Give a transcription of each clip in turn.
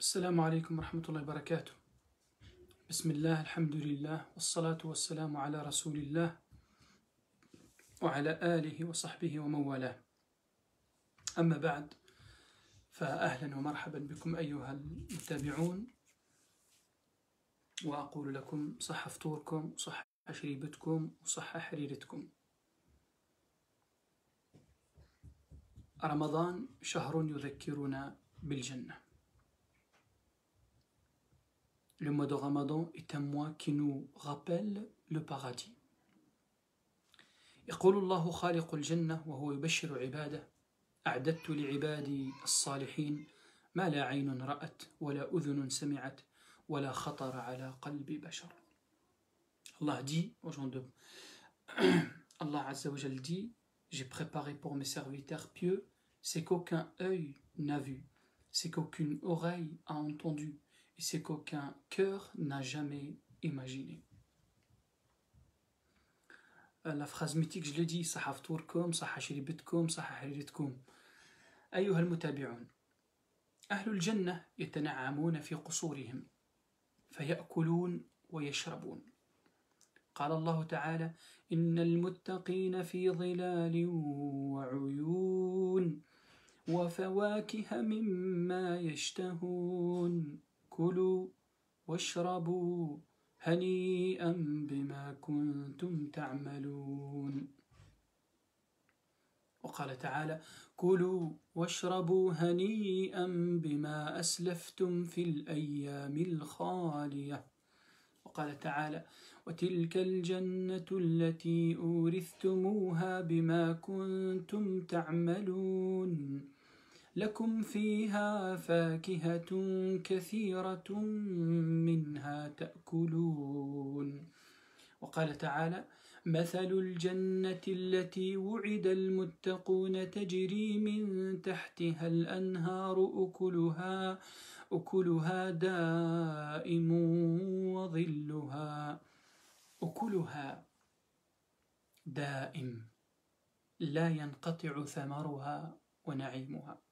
السلام عليكم ورحمة الله وبركاته. بسم الله، الحمد لله، والصلاة والسلام على رسول الله وعلى آله وصحبه ومن والاه. أما بعد، فأهلا ومرحبا بكم أيها المتابعون، وأقول لكم صح فطوركم وصح شريبتكم وصح حريرتكم. رمضان شهر يذكرنا بالجنة. Le mois de Ramadan est un mois qui nous rappelle le paradis. يقول الله خالق الجنة وهو يبشر عباده: أعددت لعبادي الصالحين ما لا عين رأت ولا أذن سمعت ولا خطر على قلب بشر. Allah dit aux gens de Allah Azza wa Jal dit: j'ai préparé pour mes serviteurs pieux ce qu'aucun œil n'a vu, ce qu'aucune oreille a entendu et ce qu'aucun cœur n'a jamais imaginé. La phrase mythique, je le dis: صح فطوركم صح شريبتكم صح حريرتكم. أيها المتابعون، أهل الجنة يتنعمون في قصورهم فيأكلون ويشربون. قال الله تعالى: إن المتقين في ظلال وعيون وفواكه مما يشتهون كلوا واشربوا هنيئا بما كنتم تعملون. وقال تعالى: كلوا واشربوا هنيئا بما أسلفتم في الأيام الخالية. وقال تعالى: وتلك الجنة التي أورثتموها بما كنتم تعملون لكم فيها فاكهة كثيرة منها تأكلون. وقال تعالى: مثل الجنة التي وعد المتقون تجري من تحتها الأنهار أكلها دائم وظلها. أكلها دائم لا ينقطع ثمرها ونعيمها،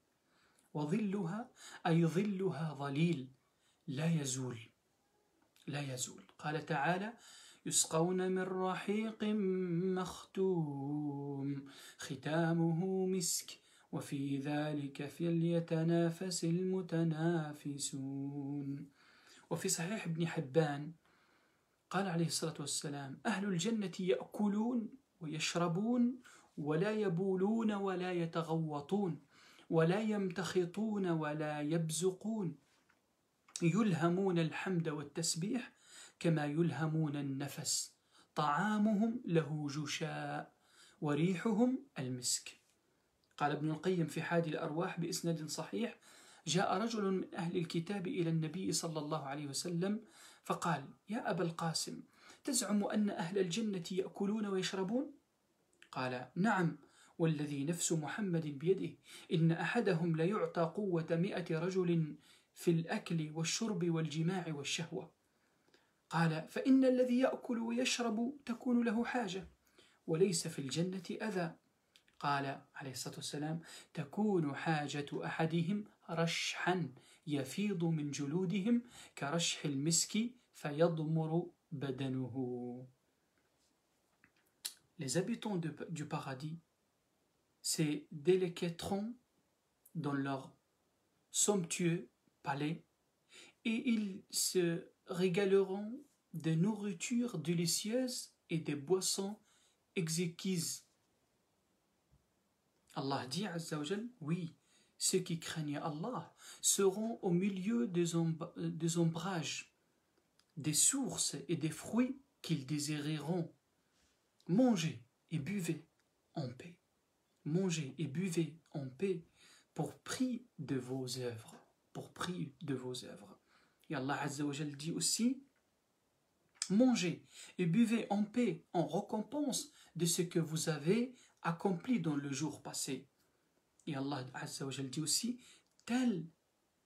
وظلها أي ظلها ظليل لا يزول. قال تعالى: يسقون من رحيق مختوم ختامه مسك وفي ذلك فليتنافس المتنافسون. وفي صحيح ابن حبان قال عليه الصلاة والسلام: أهل الجنة يأكلون ويشربون ولا يبولون ولا يتغوطون ولا يمتخطون ولا يبزقون، يلهمون الحمد والتسبيح كما يلهمون النفس، طعامهم له جشاء وريحهم المسك. قال ابن القيم في حادي الأرواح بإسناد صحيح: جاء رجل من أهل الكتاب إلى النبي صلى الله عليه وسلم فقال: يا أبا القاسم، تزعم أن أهل الجنة يأكلون ويشربون؟ قال: نعم، والذي نفس محمد بيده إن أحدهم ليعطى قوة 100 رجل في الأكل والشرب والجماع والشهوة. قال: فإن الذي يأكل ويشرب تكون له حاجة وليس في الجنة أذى. قال عليه الصلاة والسلام: تكون حاجة أحدهم رشحا يفيض من جلودهم كرشح المسك فيضمر بدنه. Les habitants du paradis se délecteront dans leur somptueux palais et ils se régaleront de nourritures délicieuses et des boissons exquises. Allah dit Azza wa Jal: oui, ceux qui craignent Allah seront au milieu des ombrages, des sources et des fruits qu'ils désireront. Mangez et buvez en paix. Mangez et buvez en paix pour prix de vos œuvres. Et Allah Azza wa Jal dit aussi: mangez et buvez en paix en récompense de ce que vous avez accompli dans le jour passé. Et Allah Azza wa Jal dit aussi: tel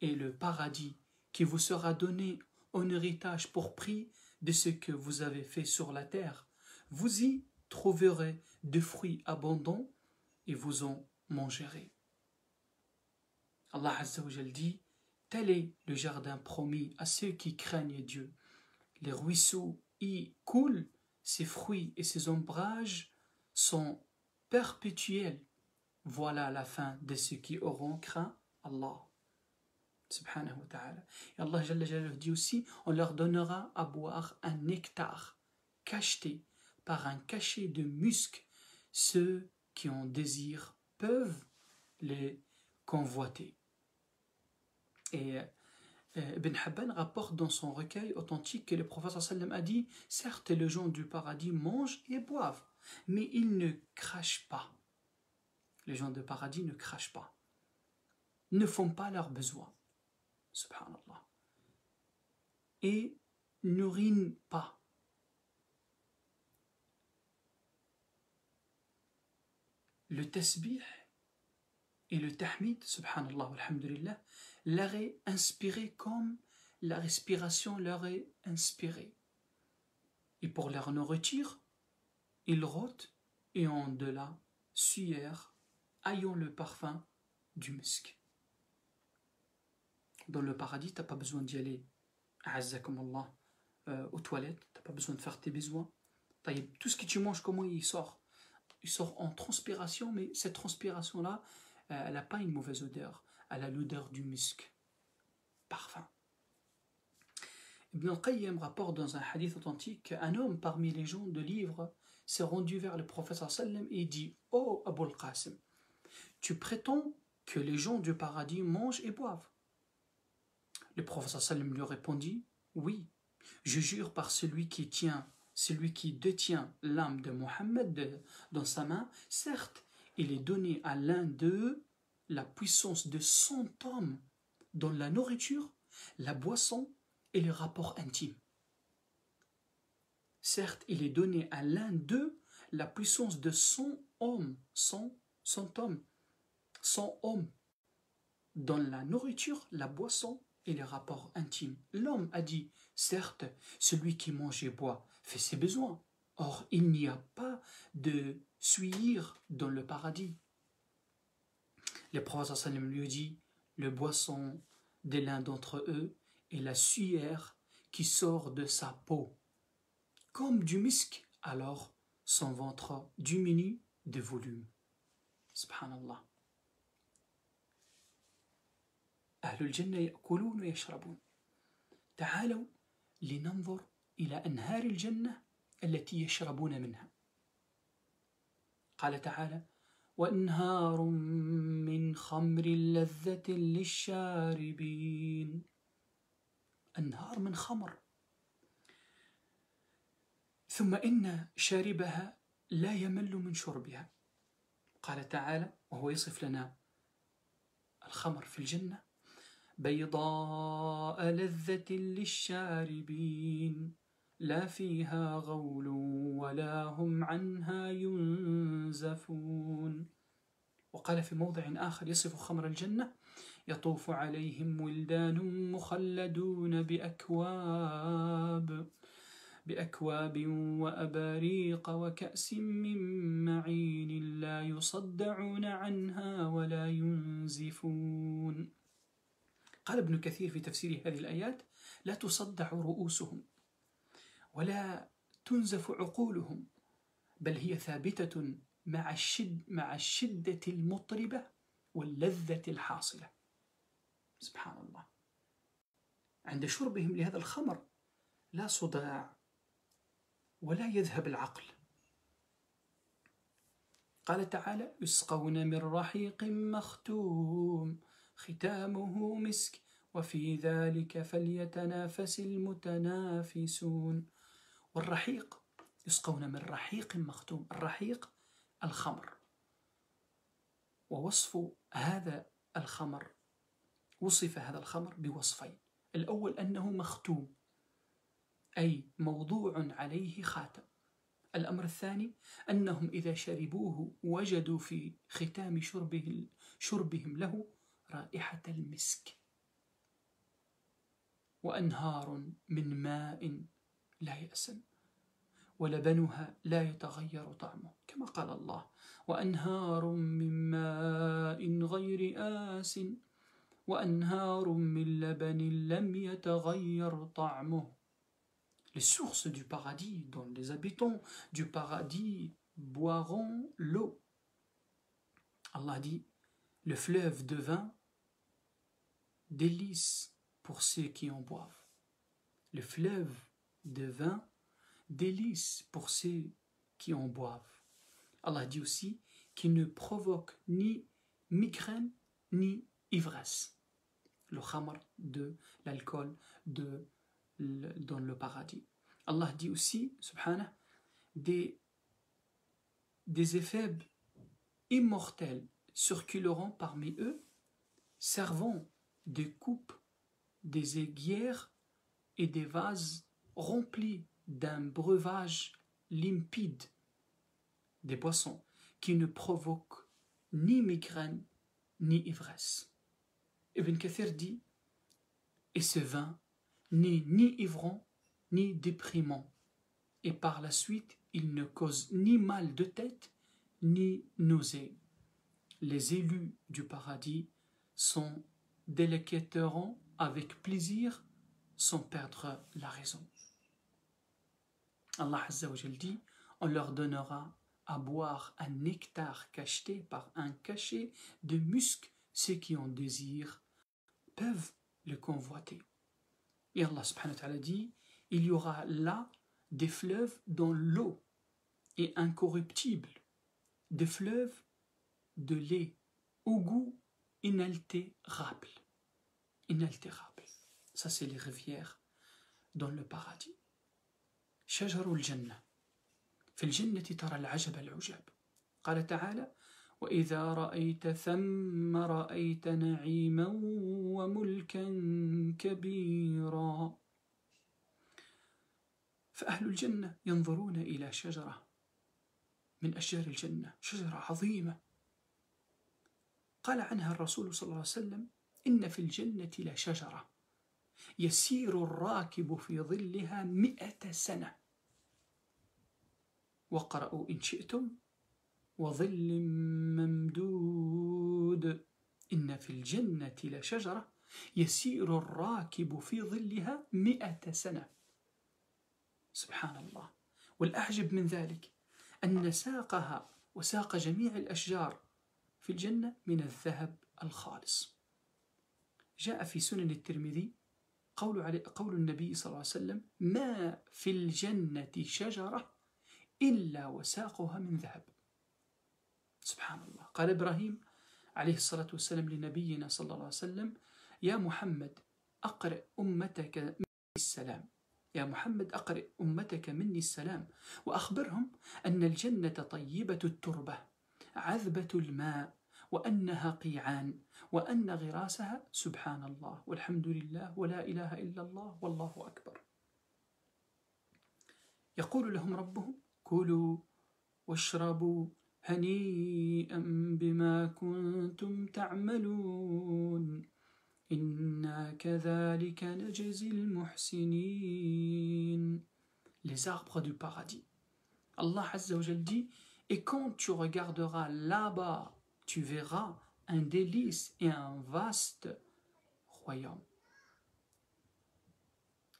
est le paradis qui vous sera donné en héritage pour prix de ce que vous avez fait sur la terre. Vous y trouverez de fruits abondants et vous en mangerez. Allah Azza wa Jal dit: Tel est le jardin promis à ceux qui craignent Dieu. Les ruisseaux y coulent, ses fruits et ses ombrages sont perpétuels. Voilà la fin de ceux qui auront craint Allah. Subhanahu wa ta'ala. Et Allah Jalla Jalaluhu dit aussi, on leur donnera à boire un nectar cacheté par un cachet de musc. Ceux qui en désirent peuvent les convoiter. Et Ibn Habban rapporte dans son recueil authentique que le prophète sallam a dit, certes les gens du paradis mangent et boivent, mais ils ne crachent pas. Les gens du paradis ne crachent pas, ne font pas leurs besoins, subhanallah, et n'urinent pas. Le tasbih et le tahmid, subhanallah, alhamdulillah, leur est inspiré comme la respiration leur est inspirée. Et pour leur nourriture, ils rôtent et ont de la sueur, ayant le parfum du musc. Dans le paradis, tu n'as pas besoin d'y aller, a'azzakumullah, aux toilettes, tu n'as pas besoin de faire tes besoins. Tout ce que tu manges, comment il sort? Il sort en transpiration, mais cette transpiration-là, elle n'a pas une mauvaise odeur, elle a l'odeur du musc, parfum. Ibn al-Qayyim rapporte dans un hadith authentique qu'un homme parmi les gens de l'ivre s'est rendu vers le prophète sallam et dit: Oh Abu al-Qasim, tu prétends que les gens du paradis mangent et boivent? Le prophète sallam lui répondit: Oui, je jure par celui qui détient l'âme de Mohammed dans sa main, certes, il est donné à l'un d'eux la puissance de 100 hommes dans la nourriture, la boisson et les rapports intimes. Certes, il est donné à l'un d'eux la puissance de 100 hommes, 100 hommes, 100 hommes dans la nourriture, la boisson et les rapports intimes. L'homme a dit: certes, celui qui mange et boit fait ses besoins. Or, il n'y a pas de suir dans le paradis. Le prophète sallam lui dit: le boisson de l'un d'entre eux est la sueur qui sort de sa peau, comme du misk, alors son ventre diminue de volume. Subhanallah. أهل الجنة يأكلون ويشربون. تعالوا لننظر إلى أنهار الجنة التي يشربون منها. قال تعالى: وأنهار من خمر لذة للشاربين. أنهار من خمر، ثم إن شاربها لا يمل من شربها. قال تعالى وهو يصف لنا الخمر في الجنة: بيضاء لذة للشاربين لا فيها غول ولا هم عنها ينزفون. وقال في موضع آخر يصف خمر الجنة: يطوف عليهم ولدان مخلدون بأكواب وأباريق وكأس من معين لا يصدعون عنها ولا ينزفون. قال ابن كثير في تفسير هذه الآيات: لا تصدع رؤوسهم ولا تنزف عقولهم، بل هي ثابتة مع الشدة المطربة واللذة الحاصلة. سبحان الله. عند شربهم لهذا الخمر لا صداع ولا يذهب العقل. قال تعالى: يسقون من رحيق مختوم ختامه مسك وفي ذلك فليتنافس المتنافسون. والرحيق يسقون من رحيق مختوم. الرحيق الخمر. ووصف هذا الخمر، وصف هذا الخمر بوصفين: الأول أنه مختوم، أي موضوع عليه خاتم. الأمر الثاني أنهم إذا شربوه وجدوا في ختام شربهم له رائحة المسك. وأنهار من ماء لا يأسن ولبنها لا يتغير طعمه، كما قال الله: وأنهار من ماء غير آسن وأنهار من لبن لم يتغير طعمه. Les sources du paradis, dont les habitants du paradis boiront l'eau. Allah dit, le fleuve de vin, délice pour ceux qui en boivent. Le fleuve de vin, délice pour ceux qui en boivent. Allah dit aussi qu'il ne provoque ni migraine ni ivresse. Le khamr, de l'alcool dans le paradis. Allah dit aussi, subhanah, des effets immortels circuleront parmi eux, servant des coupes, des aiguières et des vases remplis d'un breuvage limpide, des boissons qui ne provoquent ni migraine ni ivresse. Ibn Kathir dit, et ce vin n'est ni ivrogne ni déprimant, et par la suite il ne cause ni mal de tête ni nausée. Les élus du paradis sont délecteront avec plaisir sans perdre la raison. Allah Azza wa Jal dit, on leur donnera à boire un nectar cacheté par un cachet de musc. Ceux qui en désirent peuvent le convoiter. Et Allah subhanahu wa ta'ala dit, il y aura là des fleuves dont l'eau est incorruptible, des fleuves de lait au goût inaltérable. Inaltérable. Ça, c'est les rivières dans le paradis. شجر الجنة في الجنة ترى العجب العجاب. قال تعالى وإذا رأيت ثم رأيت نعيما وملكا كبيرا. فأهل الجنة ينظرون إلى شجرة من أشجار الجنة، شجرة عظيمة قال عنها الرسول صلى الله عليه وسلم إن في الجنة لشجرة يسير الراكب في ظلها 100 سنة وقرأوا إن شئتم وظل ممدود إن في الجنة لشجرة يسير الراكب في ظلها 100 سنة. سبحان الله. والأعجب من ذلك أن ساقها وساق جميع الأشجار في الجنة من الذهب الخالص. جاء في سنن الترمذي قول النبي صلى الله عليه وسلم ما في الجنة شجرة إلا وساقها من ذهب. سبحان الله. قال إبراهيم عليه الصلاة والسلام لنبينا صلى الله عليه وسلم يا محمد أقرئ أمتك مني السلام، يا محمد أقرئ أمتك مني السلام وأخبرهم أن الجنة طيبة التربة عذبة الماء وأنها قيعان وأن غراسها سبحان الله والحمد لله ولا إله إلا الله والله أكبر. يقول لهم ربهم كلوا واشربوا هنيئا بما كنتم تعملون إنا كذلك نجزي المحسنين. Les arbres du paradis. Allah Azza wa Jal dit, et quand tu regarderas là-bas, tu verras un délice et un vaste royaume.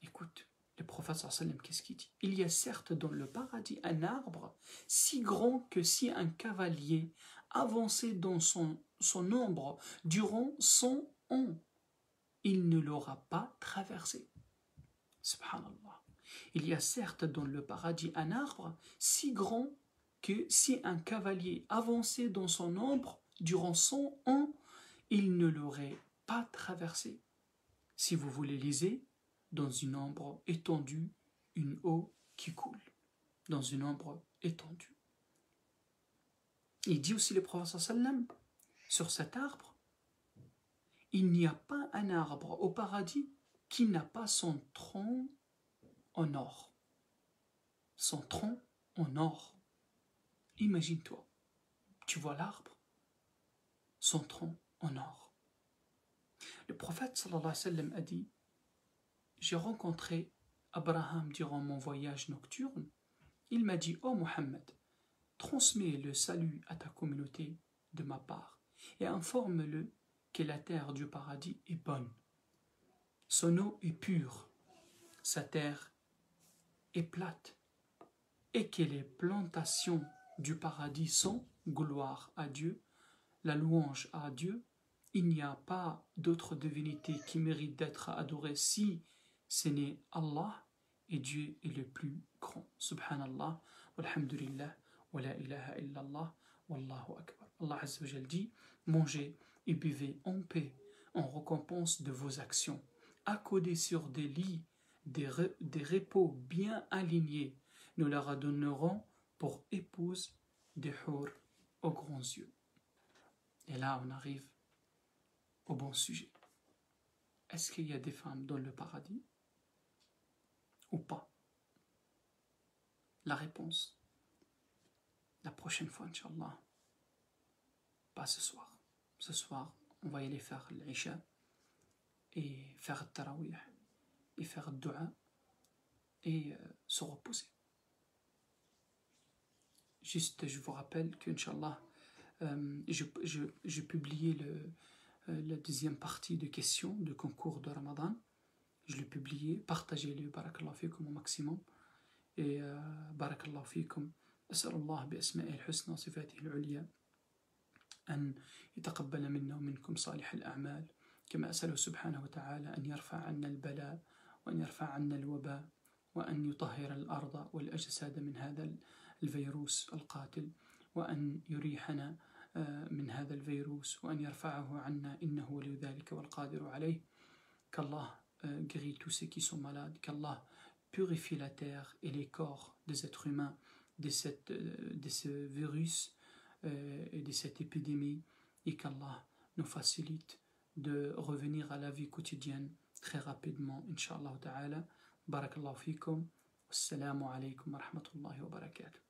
Écoute, le prophète sallallahu alayhi wa sallam, qu'est-ce qu'il dit? Il y a certes dans le paradis un arbre si grand que si un cavalier avançait dans son ombre durant 100 ans, il ne l'aura pas traversé. Subhanallah. Il y a certes dans le paradis un arbre si grand que si un cavalier avançait dans son ombre durant 100 ans, il ne l'aurait pas traversé. Si vous voulez lisez, dans une ombre étendue, une eau qui coule. Dans une ombre étendue. Il dit aussi le prophète sallam, sur cet arbre, il n'y a pas un arbre au paradis qui n'a pas son tronc en or. Son tronc en or. Imagine-toi, tu vois l'arbre, son tronc en or. Le prophète sallallahu alayhi wa sallam a dit, j'ai rencontré Abraham durant mon voyage nocturne. Il m'a dit, oh Mohammed, transmets le salut à ta communauté de ma part et informe-le que la terre du paradis est bonne. Son eau est pure, sa terre est plate, et que les plantations du paradis sont gloire à Dieu, la louange à Dieu. Il n'y a pas d'autre divinité qui mérite d'être adorée si ce n'est Allah, et Dieu est le plus grand. Subhanallah, walhamdulillah, wa la ilaha illallah, wallahu akbar. Allah Azza wa Jal dit, mangez et buvez en paix, en récompense de vos actions, accoudés sur des lits, des repos bien alignés. Nous leur donnerons pour épouse des hur aux grands yeux. Et là, on arrive au bon sujet. Est-ce qu'il y a des femmes dans le paradis ou pas? La réponse, la prochaine fois, Inch'Allah. Pas ce soir. Ce soir, on va y aller faire l'Isha et faire le tarawih et faire le dua et se reposer. Juste, je vous rappelle que, Inch'Allah, j'ai publié la deuxième partie de questions de concours de Ramadan. Je l'ai publié, partagez-le, barakallahu fikum au maximum. Et barakallahu fikum, أسأل الله بأسمائه الحسنى وصفاته العليا أن يتقبل منا ومنكم صالح الأعمال، كما أسأله سبحانه وتعالى أن يرفع عنا البلاء وأن يرفع عنا الوباء وأن يطهر الأرض والأجساد من هذا الفيروس القاتل، وأن يريحنا من هذا الفيروس وأن يرفعه عنا إنه ولي ذلك والقادر عليه. Qu'Allah guérit tous ceux qui sont malades, qu'Allah purifie la terre et les corps des êtres humains de ce virus et de cette épidémie, et qu'Allah nous facilite de revenir à la vie quotidienne très rapidement, Inch'Allah ta'ala. Barakallahu fikum. Assalamu alaikum wa rahmatullahi wa barakatuh.